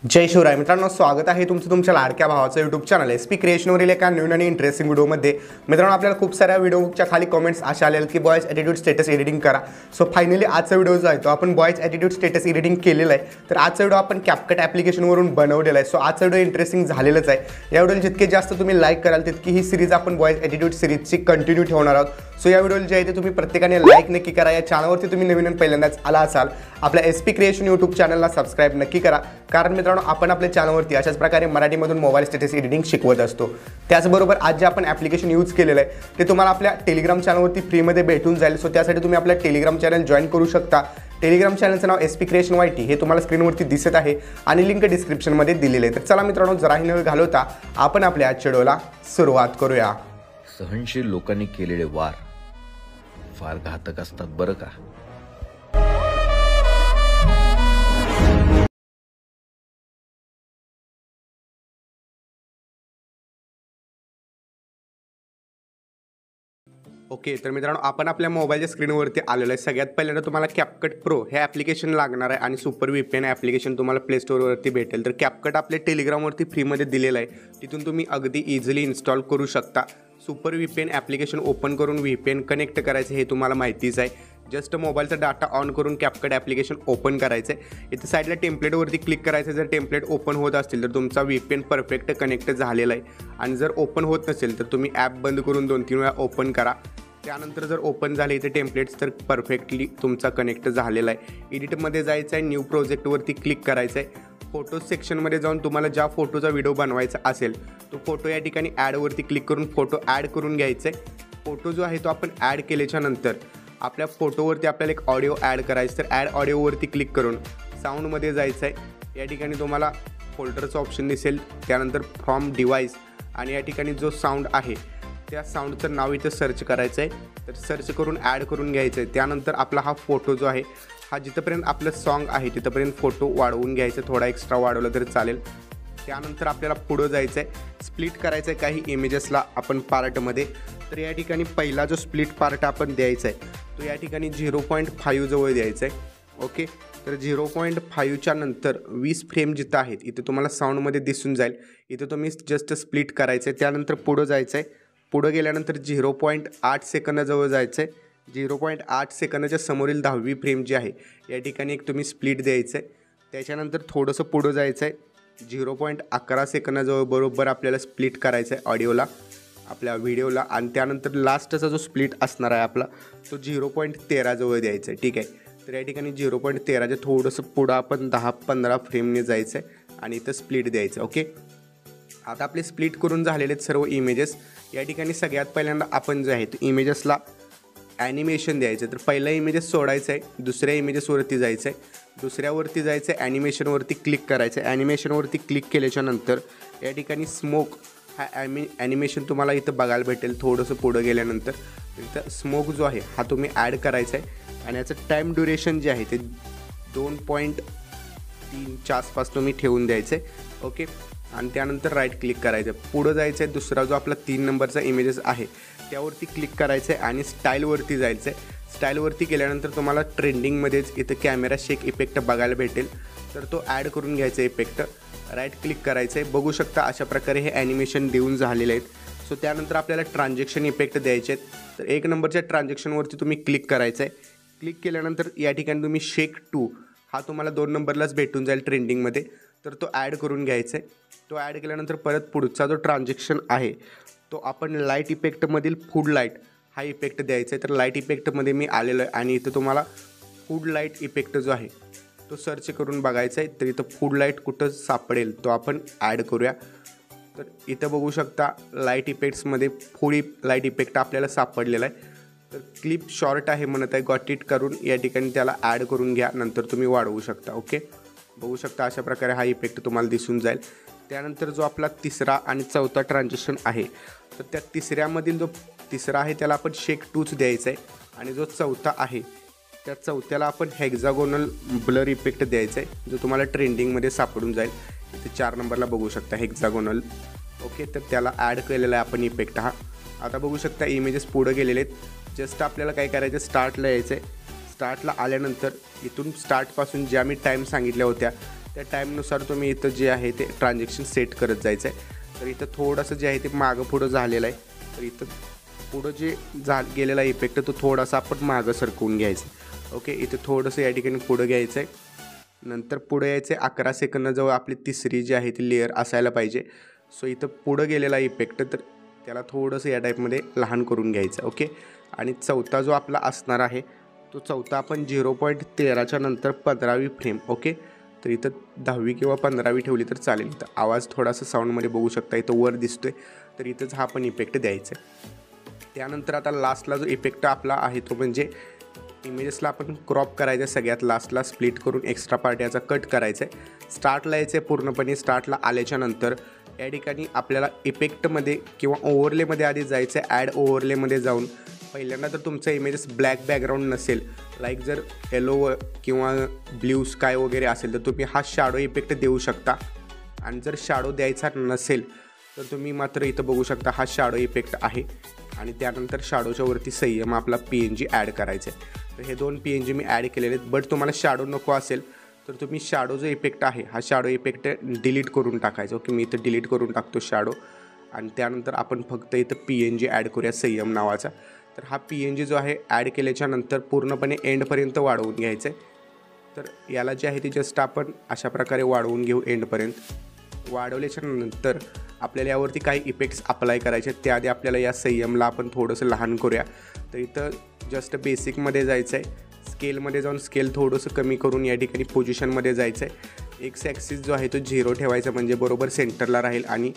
जय शिवराय मित्रांनो, स्वागत आहे तुमचं तुमच्या लाडक्या भावाचं यूट्यूब चॅनल एसपी क्रिएशनवरील एका नवीन आणि इंटरेस्टिंग व्हिडिओमध्ये। मित्रांनो, आपल्याला खूप साऱ्या व्हिडिओच्या खाली कमेंट्स अशा आलेल्या की बॉयज ॲटिट्यूड स्टेटस एडिटिंग करा। सो फायनली आजचा व्हिडिओ जो आहे तो आपण बॉयज ॲटिट्यूड स्टेटस एडिटिंग केलेला आहे। तर आजचा व्हिडिओ आपण कॅपकट ॲप्लिकेशनवरून बनवलेला आहे। सो आजचा व्हिडिओ इंटरेस्टिंग झालेलाच आहे। या व्हिडिओला जितके जास्त तुम्ही लाईक कराल तितकी ही सिरीज आपण बॉयज ॲटिट्यूड सिरीजची कंटिन्यू ठेवणार आहोत। सो या व्हिडिओला जे आहे ते तुम्ही प्रत्येकाने लाईक नक्की करा। या चॅनलवरती तुम्ही नवीन पहिल्यांदाच आला असाल, आपल्या एसपी क्रिएशन यूट्यूब चॅनलला सबस्क्राईब नक्की करा, कारण मित्रांनो आपण आपल्या चॅनलवरती अशाच प्रकारे मराठीमधून मोबाईल स्टेटस एडिटिंग शिकवत असतो। त्याचबरोबर आज जे आपण ॲप्लिकेशन यूज केलेलं आहे ते तुम्हाला आपल्या टेलिग्राम चॅनलवरती फ्रीमध्ये भेटून जाईल। सो त्यासाठी तुम्ही आपल्या टेलिग्राम चॅनल जॉईन करू शकता। टेलिग्राम चॅनलचं नाव एसपी क्रिएशन YT हे तुम्हाला स्क्रीनवरती दिसत आहे आणि लिंक डिस्क्रिप्शनमध्ये दिलेली आहे। तर चला मित्रांनो, जराही न घालवता आपण आपल्या आजच्या व्हिडिओला सुरुवात करूया। सहनशील लोकांनी केलेले वार फार घातक असतात बरं का। ओके, तर मित्रांनो आपण आपल्या मोबाईलच्या स्क्रीनवरती आलेलो आहे। सगळ्यात पहिल्यांदा तुम्हाला कॅपकट प्रो हे ॲप्लिकेशन लागणार आहे आणि सुपर VPN ॲप्लिकेशन तुम्हाला प्ले स्टोअरवरती भेटेल। तर कॅपकट आपल्या टेलिग्रामवरती फ्रीमध्ये दिलेलं आहे, तिथून तुम्ही अगदी इझिली इन्स्टॉल करू शकता। सुपर VPN ॲप्लिकेशन ओपन करून VPN कनेक्ट करायचं हे तुम्हाला माहितीच आहे। जस्ट मोबाईलचा डाटा ऑन करून कॅपकट ॲप्लिकेशन ओपन करायचं आहे। इथे साईडला टेम्पलेटवरती क्लिक करायचं। जर टेम्पलेट ओपन होत असतील तर तुमचा VPN परफेक्ट कनेक्ट झालेला आहे आणि जर ओपन होत नसेल तर तुम्ही ॲप बंद करून 2-3 वेळा ओपन करा। त्यानंतर जर ओपन झाले इथे टेम्पलेट्स तर परफेक्टली तुमचा कनेक्ट झालेला आहे। एडिटमध्ये जायचं आहे, न्यू प्रोजेक्टवरती क्लिक करायचं आहे। फोटोज सेक्शनमध्ये जाऊन तुम्हाला ज्या फोटोचा व्हिडिओ बनवायचा असेल तो फोटो या ठिकाणी ॲडवरती क्लिक करून फोटो ॲड करून घ्यायचा आहे। फोटो जो आहे तो आपण ॲड केल्याच्या नंतर आपल्या फोटोवरती आपल्याला एक ऑडिओ ॲड करायचं। तर ॲड ऑडिओवरती क्लिक करून साऊंडमध्ये जायचं आहे। या ठिकाणी तुम्हाला फोल्डरचं ऑप्शन दिसेल, त्यानंतर फ्रॉम डिव्हाइस आणि या ठिकाणी जो साऊंड आहे त्या साऊंडचं नाव इथं सर्च करायचं आहे। तर सर्च करून ॲड करून घ्यायचं आहे। त्यानंतर आपला हा फोटो जो आहे हा जिथंपर्यंत आपलं सॉन्ग आहे तिथंपर्यंत फोटो वाढवून घ्यायचं, थोडा एक्स्ट्रा वाढवला तरी चालेल। त्यानंतर आपल्याला पुढं जायचं आहे, स्प्लिट करायचं आहे काही इमेजेसला आपण पार्टमध्ये। तर या ठिकाणी पहिला जो स्प्लिट पार्ट आपण द्यायचा आहे तो या ठिकाणी 0.5 जवळ द्यायचा आहे। ओके, तर 0.5च्या नंतर 20 फ्रेम जिथं आहेत इथे तुम्हाला साऊंडमध्ये दिसून जाईल, इथं तुम्ही जस्ट स्प्लिट करायचं आहे। त्यानंतर पुढं जायचं आहे, पुढं गेल्यानंतर 0.8 सेकंदाजवळ जायचं आहे। 0.8 सेकंदाच्या समोरील 10वी फ्रेम जी आहे या ठिकाणी एक तुम्ही स्प्लिट द्यायचं आहे। त्याच्यानंतर थोडंसं पुढं जायचं आहे, 0.11 सेकंदाजवळ बरोबर आपल्याला स्प्लिट करायचं आहे ऑडिओला आपल्या व्हिडिओला। आणि त्यानंतर लास्टचा जो स्प्लिट असणार आहे आपला तो 0.13 जवळ द्यायचा आहे। ठीक आहे, तर या ठिकाणी 0.13च्या थोडंसं पुढं आपण 10-15 फ्रेमने जायचं आहे आणि इथं स्प्लिट द्यायचं। ओके, आता आपले स्प्लिट करून झालेले आहेत सर्व इमेजेस। या ठिकाणी सगळ्यात पहिल्यांदा आपण जे आहे इमेजेसला ॲनिमेशन द्यायचं। तर पहिला इमेजेस सोडायचं आहे, दुसऱ्या इमेजेसवरती जायचं आहे, दुसऱ्यावरती जायचं आहे, ॲनिमेशनवरती क्लिक करायचं आहे। ॲनिमेशनवरती क्लिक केल्याच्यानंतर या ठिकाणी स्मोक हा ॲनिमेशन तुम्हाला इथं बघायला भेटेल। थोडंसं पुढं गेल्यानंतर इथं स्मोक जो आहे हा तुम्ही ॲड करायचा आहे आणि याचं टाईम ड्युरेशन जे आहे ते 2.3च्या आसपास तुम्ही ठेवून द्यायचं आहे। ओके, आणि त्यानंतर राईट क्लिक करायचं आहे, पुढं जायचं आहे, दुसरा जो आपला 3 नंबरचा इमेजेस आहे त्यावरती क्लिक करायचं आहे आणि स्टाईलवरती जायचं आहे। स्टाईलवरती गेल्यानंतर तुम्हाला ट्रेंडिंगमध्येच इथं कॅमेरा शेक इफेक्ट बघायला भेटेल, तर तो ॲड करून घ्यायचा इफेक्ट। राईट क्लिक करायचं आहे, बघू शकता अशा प्रकारे हे ॲनिमेशन देऊन झालेले आहेत। सो त्यानंतर आपल्याला ट्रान्झॅक्शन इफेक्ट द्यायचे आहेत। तर 1 नंबरच्या ट्रान्झॅक्शनवरती तुम्ही क्लिक करायचं आहे। क्लिक केल्यानंतर या ठिकाणी तुम्ही शेक 2 हा तुम्हाला 2 नंबरलाच भेटून जाईल ट्रेंडिंगमध्ये, तर तो ॲड करून घ्यायचा आहे। तो ॲड केल्यानंतर परत पुढचा जो ट्रान्झॅक्शन आहे तो आपण लाईट इफेक्टमधील फूड लाईट हा इफेक्ट द्यायचा आहे। तर लाईट इफेक्टमध्ये मी आलेलो आहे आणि इथं तुम्हाला फूड लाईट इफेक्ट जो आहे तो सर्च करून बघायचा आहे। तर इथं फूड लाईट कुठं सापडेल तो आपण ॲड करूया। तर इथं बघू शकता लाईट इफेक्ट्समध्ये फूड लाईट इफेक्ट आपल्याला सापडलेला आहे। तर क्लिप शॉर्ट आहे म्हणत आहे, गॉट इट करून या ठिकाणी त्याला ॲड करून घ्या, नंतर तुम्ही वाढवू शकता। ओके, बघू शकता अशा प्रकारे हा इफेक्ट तुम्हाला दिसून जाईल। त्यानंतर जो आपला तिसरा आणि चौथा ट्रान्झॅक्शन आहे तर त्या तिसऱ्यामधील जो तिसरा आहे त्याला आपण शेक 2च द्यायचा आहे आणि जो चौथा आहे त्या चौथ्याला आपण हेक्झागोनल ब्लर इफेक्ट द्यायचा आहे, जो तुम्हाला ट्रेंडिंगमध्ये सापडून जाईल। इथे 4 नंबरला बघू शकता हेक्झागोनल। ओके, तर त्याला ॲड केलेला आहे आपण इफेक्ट हा। आता बघू शकता इमेजेस पुढं गेलेले आहेत। जस्ट आपल्याला काय करायचं, स्टार्टला यायचं आहे। स्टार्टला आल्यानंतर इथून स्टार्टपासून ज्या मी टाईम सांगितल्या होत्या त्या टाईमनुसार तुम्ही इथं जे आहे ते ट्रान्झॅक्शन सेट करत जायचं आहे. तर इथं थोडंसं जे आहे ते मागं पुढं झालेलं आहे. तर इथं पुढं जे गेलेला इफेक्ट तो थोडासा आपण मागं सरकवून घ्यायचं. ओके, इथं थोडंसं या ठिकाणी पुढं घ्यायचं आहे. नंतर पुढे यायचं आहे 11 सेकंदाजवळ आपली तिसरी जी आहे ती लेअर असायला पाहिजे. सो इथं पुढं गेलेला इफेक्ट तर त्याला थोडंसं या टाईपमध्ये लहान करून घ्यायचं. ओके, आणि चौथा जो आपला असणार आहे तो चौथा आपण 0.13च्या नंतर 15वी फ्रेम. ओके, तर इथं 10वी किंवा 15वी ठेवली तर चालेल. इथं आवाज थोडासा साऊंडमध्ये बघू शकता, इथं वर दिसतोय. तर इथंच हा पण इफेक्ट द्यायचा आहे. त्यानंतर आता लास्टला जो इफेक्ट आपला आहे तो म्हणजे इमेजेसला आपण क्रॉप करायचं आहे. सगळ्यात लास्टला स्प्लिट करून एक्स्ट्रा पार्ट याचा कट करायचा आहे. स्टार्टला यायचं आहे. पूर्णपणे स्टार्टला आल्याच्या नंतर या ठिकाणी आपल्याला इफेक्टमध्ये किंवा ओव्हरलेमध्ये आधी जायचं आहे. ॲड ओव्हरलेमध्ये जाऊन पहिल्यांदा तर तुमचं इमेजेस ब्लॅक बॅकग्राऊंड नसेल, लाईक जर येलो किंवा ब्ल्यू स्काय वगैरे असेल तर तुम्ही हा शॅडो इफेक्ट देऊ शकता. आणि जर शॅडो द्यायचा नसेल तर तुम्ही मात्र इथं बघू शकता हा शॅडो इफेक्ट आहे. आणि त्यानंतर शॅडोच्या वरती संयम आपला PNG ॲड करायचं आहे. तर हे 2 PNG मी ॲड केलेले आहेत. बट तुम्हाला शॅडो नको असेल तर तुम्ही शॅडो जो इफेक्ट आहे हा शॅडो इफेक्ट डिलीट करून टाकायचा. ओके, मी इथं डिलीट करून टाकतो शॅडो. आणि त्यानंतर आपण फक्त इथं PNG ॲड करूया संयम नावाचा. तर हा PNG जो आहे ॲड केल्याच्या नंतर पूर्णपणे एंडपर्यंत वाढवून घ्यायचं आहे. तर याला जे आहे ते जस्ट आपण अशा प्रकारे वाढवून घेऊ एंडपर्यंत. वाढवल्याच्या नंतर आपल्याला यावरती काही इफेक्ट्स अप्लाय करायचे आहेत. त्याआधी आपल्याला या संयमला आपण थोडंसं लहान करूया. तर इथं जस्ट बेसिकमध्ये जायचं आहे. स्केलमध्ये जाऊन स्केल थोडंसं कमी करून या ठिकाणी पोझिशनमध्ये जायचं आहे. एक्स ॲक्सिस जो आहे तो 0 ठेवायचा म्हणजे बरोबर सेंटरला राहील. आणि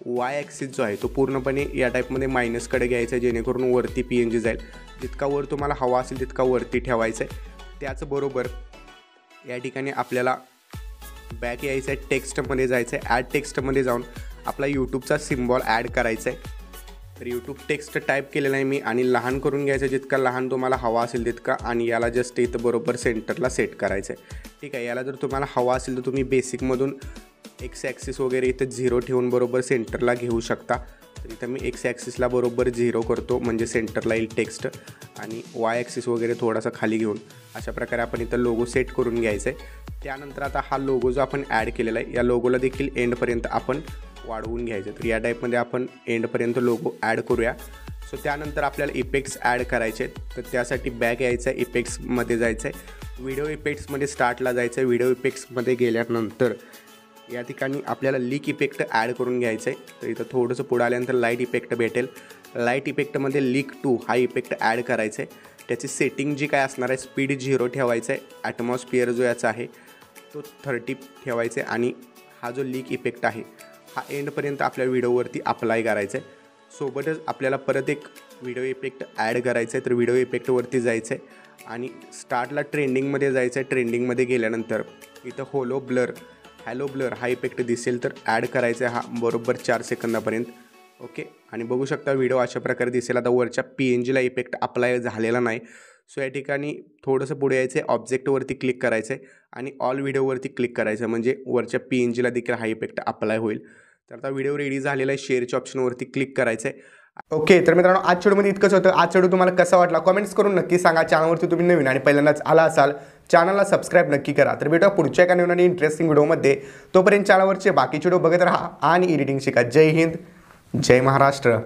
वाय ॲक्सिस जो आहे तो पूर्णपणे या टाईपमध्ये मायनसकडे घ्यायचा आहे जेणेकरून वरती PNG जाईल. जितका वर तुम्हाला हवा असेल तितका वरती ठेवायचा आहे. त्याचबरोबर या ठिकाणी आपल्याला बॅक यायचं आहे. टेक्स्टमध्ये जायचं आहे. ॲड टेक्स्टमध्ये जाऊन आपला यूट्यूबचा सिम्बॉल ॲड करायचा आहे. तर यूट्यूब टेक्स्ट टाईप केलेला आहे मी आणि लहान करून घ्यायचं आहे जितका लहान तुम्हाला हवा असेल तितका. आणि याला जस्ट इथं बरोबर सेंटरला सेट करायचं आहे. ठीक आहे, याला जर तुम्हाला हवा असेल तर तुम्ही बेसिकमधून एक्स ॲक्सिस वगैरे इथं 0 ठेवून बरोबर सेंटरला घेऊ शकता. तर इथं मी एक्स ॲक्सिसला बरोबर 0 करतो म्हणजे सेंटरला येईल टेक्स्ट. आणि वाय ॲक्सिस वगैरे थोडासा खाली घेऊन अशा प्रकारे आपण इथं लोगो सेट करून घ्यायचं आहे. त्यानंतर आता हा लोगो जो आपण ॲड केलेला आहे या लोगोला देखील एंडपर्यंत आपण वाढवून घ्यायचं. तर या टाईपमध्ये आपण एंडपर्यंत लोगो ॲड करूया. सो त्यानंतर आपल्याला इफेक्ट्स ॲड करायचे आहेत. तर त्यासाठी बॅक यायचं आहे. इफेक्ट्समध्ये जायचं आहे. व्हिडिओ इफेक्ट्समध्ये स्टार्टला जायचं आहे. व्हिडिओ इफेक्ट्समध्ये गेल्यानंतर या ठिकाणी आपल्याला लीक इफेक्ट ॲड करून घ्यायचं आहे. तर इथं थोडंसं पुढं आल्यानंतर लाईट इफेक्ट भेटेल. लाईट इफेक्टमध्ये लीक 2 हा इफेक्ट ॲड करायचा आहे. त्याची सेटिंग जी काय असणार आहे स्पीड 0 ठेवायचं आहे. ॲटमॉस्फिअर जो याचा आहे तो 30 ठेवायचा आहे. आणि हा जो लीक इफेक्ट आहे हा एंडपर्यंत आपल्या व्हिडिओवरती अप्लाय करायचा आहे. सोबतच आपल्याला परत एक व्हिडिओ इफेक्ट ॲड करायचा आहे. तर व्हिडिओ इफेक्टवरती जायचं आहे आणि स्टार्टला ट्रेंडिंगमध्ये जायचं आहे. ट्रेंडिंगमध्ये गेल्यानंतर इथं हॅलो ब्लर हा इफेक्ट दिसेल तर ॲड करायचा आहे हा बरोबर 4 सेकंदापर्यंत. ओके, आणि बघू शकता व्हिडिओ अशा प्रकारे दिसेल. आता वरच्या PNGला इफेक्ट अप्लाय झालेला नाही. सो या ठिकाणी थोडंसं पुढे यायचं आहे. ऑब्जेक्टवरती क्लिक करायचं आहे आणि ऑल व्हिडिओवरती क्लिक करायचं आहे म्हणजे वरच्या PNGला देखील हा इफेक्ट अप्लाय होईल. तर आता व्हिडिओ रेडी झालेला आहे. शेअरच्या ऑप्शनवरती क्लिक करायचं आहे. ओके, तर मित्रांनो आजच्या व्हिडिओमध्ये इतकंच होतं. आजचा व्हिडिओ तुम्हाला कसा वाटला कमेंट्स करून नक्की सांगा. चॅनलवरती तुम्ही नवीन आणि पहिल्यांदाच आला असाल चॅनलला सबस्क्राईब नक्की करा. तर भेटूया पुढच्या एका नवीन आणि इंटरेस्टिंग व्हिडिओमध्ये. तोपर्यंत चॅनलवरचे बाकीचे व्हिडिओ बघत राहा आणि एडिटिंग शिका. जय हिंद, जय महाराष्ट्र.